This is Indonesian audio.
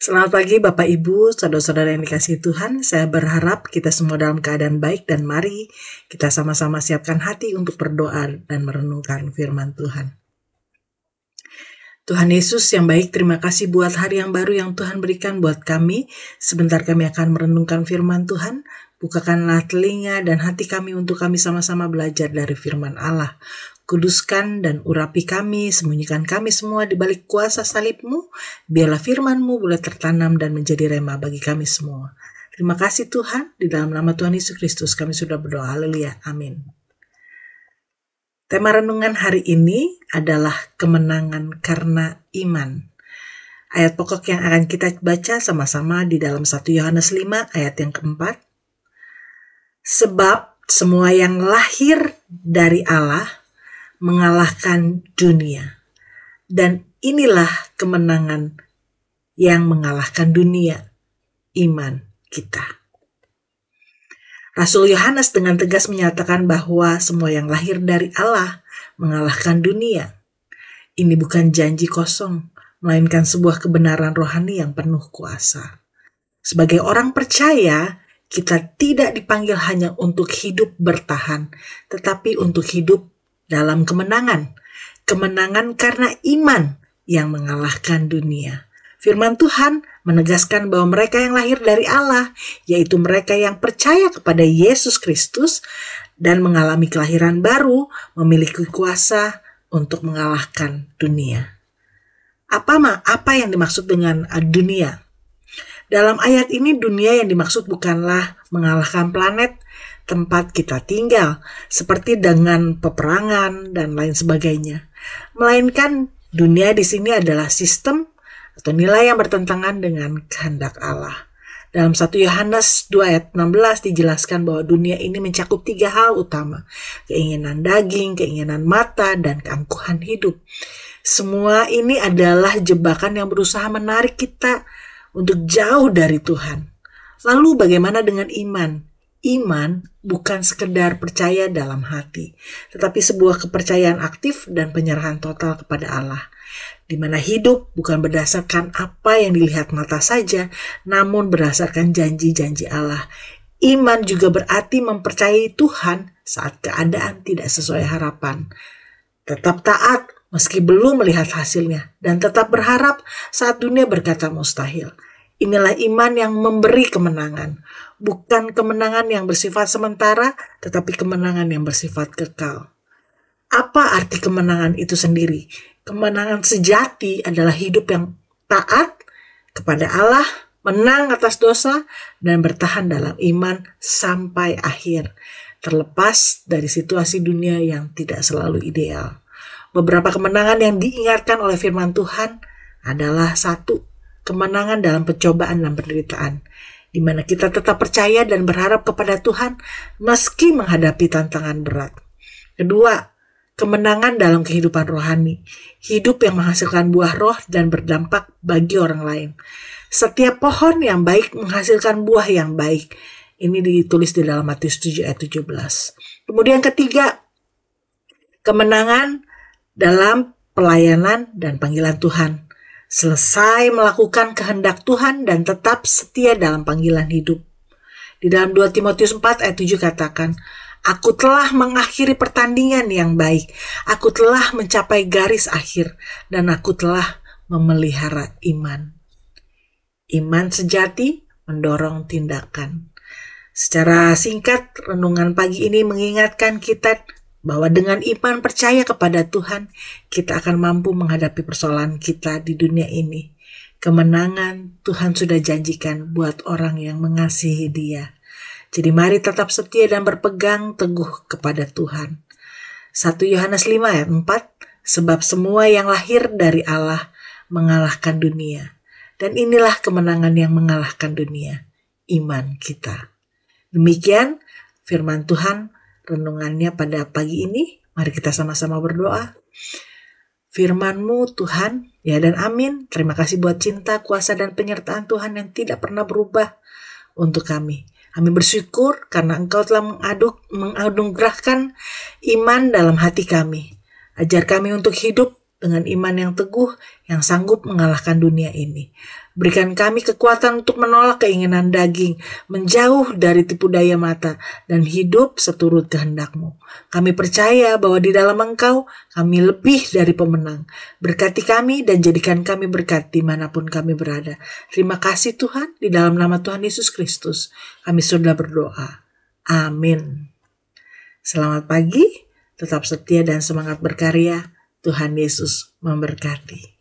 Selamat pagi Bapak Ibu, saudara-saudara yang dikasihi Tuhan. Saya berharap kita semua dalam keadaan baik dan mari kita sama-sama siapkan hati untuk berdoa dan merenungkan firman Tuhan. Tuhan Yesus yang baik, terima kasih buat hari yang baru yang Tuhan berikan buat kami. Sebentar kami akan merenungkan firman Tuhan. Bukakanlah telinga dan hati kami untuk kami sama-sama belajar dari firman Allah. Kuduskan dan urapi kami, sembunyikan kami semua di balik kuasa salib-Mu. Biarlah firman-Mu boleh tertanam dan menjadi rema bagi kami semua. Terima kasih Tuhan, di dalam nama Tuhan Yesus Kristus kami sudah berdoa. Haleluya, amin. Tema renungan hari ini adalah kemenangan karena iman. Ayat pokok yang akan kita baca sama-sama di dalam 1 Yohanes 5 ayat yang keempat. Sebab semua yang lahir dari Allah mengalahkan dunia. Dan inilah kemenangan yang mengalahkan dunia, iman kita. Rasul Yohanes dengan tegas menyatakan bahwa semua yang lahir dari Allah mengalahkan dunia. Ini bukan janji kosong, melainkan sebuah kebenaran rohani yang penuh kuasa. Sebagai orang percaya, kita tidak dipanggil hanya untuk hidup bertahan, tetapi untuk hidup dalam kemenangan. Kemenangan karena iman yang mengalahkan dunia. Firman Tuhan menegaskan bahwa mereka yang lahir dari Allah, yaitu mereka yang percaya kepada Yesus Kristus dan mengalami kelahiran baru, memiliki kuasa untuk mengalahkan dunia. Apa yang dimaksud dengan dunia? Dalam ayat ini dunia yang dimaksud bukanlah mengalahkan planet tempat kita tinggal, seperti dengan peperangan dan lain sebagainya. Melainkan dunia di sini adalah sistem atau nilai yang bertentangan dengan kehendak Allah. Dalam 1 Yohanes 2 ayat 16 dijelaskan bahwa dunia ini mencakup 3 hal utama. Keinginan daging, keinginan mata, dan keangkuhan hidup. Semua ini adalah jebakan yang berusaha menarik kita untuk jauh dari Tuhan. Lalu bagaimana dengan iman? Iman bukan sekedar percaya dalam hati, tetapi sebuah kepercayaan aktif dan penyerahan total kepada Allah, di mana hidup bukan berdasarkan apa yang dilihat mata saja, namun berdasarkan janji-janji Allah. Iman juga berarti mempercayai Tuhan saat keadaan tidak sesuai harapan. Tetap taat meski belum melihat hasilnya, dan tetap berharap saat dunia berkata mustahil. Inilah iman yang memberi kemenangan, bukan kemenangan yang bersifat sementara, tetapi kemenangan yang bersifat kekal. Apa arti kemenangan itu sendiri? Kemenangan sejati adalah hidup yang taat kepada Allah, menang atas dosa, dan bertahan dalam iman sampai akhir, terlepas dari situasi dunia yang tidak selalu ideal. Beberapa kemenangan yang diingatkan oleh firman Tuhan adalah 1. Kemenangan dalam pencobaan dan penderitaan, di mana kita tetap percaya dan berharap kepada Tuhan meski menghadapi tantangan berat. 2. Kemenangan dalam kehidupan rohani, hidup yang menghasilkan buah roh dan berdampak bagi orang lain. Setiap pohon yang baik menghasilkan buah yang baik. Ini ditulis di dalam Matius 7 ayat 17. Kemudian 3. Kemenangan dalam pelayanan dan panggilan Tuhan. Selesai melakukan kehendak Tuhan dan tetap setia dalam panggilan hidup. Di dalam 2 Timotius 4 ayat 7 katakan, Aku telah mengakhiri pertandingan yang baik, aku telah mencapai garis akhir, dan aku telah memelihara iman. Iman sejati mendorong tindakan. Secara singkat, renungan pagi ini mengingatkan kita bahwa dengan iman percaya kepada Tuhan, kita akan mampu menghadapi persoalan kita di dunia ini. Kemenangan Tuhan sudah janjikan buat orang yang mengasihi Dia. Jadi mari tetap setia dan berpegang teguh kepada Tuhan. 1 Yohanes 5 ayat 4, sebab semua yang lahir dari Allah mengalahkan dunia. Dan inilah kemenangan yang mengalahkan dunia, iman kita. Demikian firman Tuhan renungannya pada pagi ini. Mari kita sama-sama berdoa. Firman-Mu Tuhan, ya dan amin. Terima kasih buat cinta, kuasa, dan penyertaan Tuhan yang tidak pernah berubah untuk kami. Kami bersyukur karena Engkau telah menganugerahkan iman dalam hati kami. Ajar kami untuk hidup dengan iman yang teguh yang sanggup mengalahkan dunia ini. Berikan kami kekuatan untuk menolak keinginan daging, menjauh dari tipu daya mata, dan hidup seturut kehendak-Mu. Kami percaya bahwa di dalam Engkau kami lebih dari pemenang. Berkati kami dan jadikan kami berkat dimanapun kami berada. Terima kasih Tuhan, di dalam nama Tuhan Yesus Kristus kami sudah berdoa. Amin. Selamat pagi, tetap setia dan semangat berkarya. Tuhan Yesus memberkati.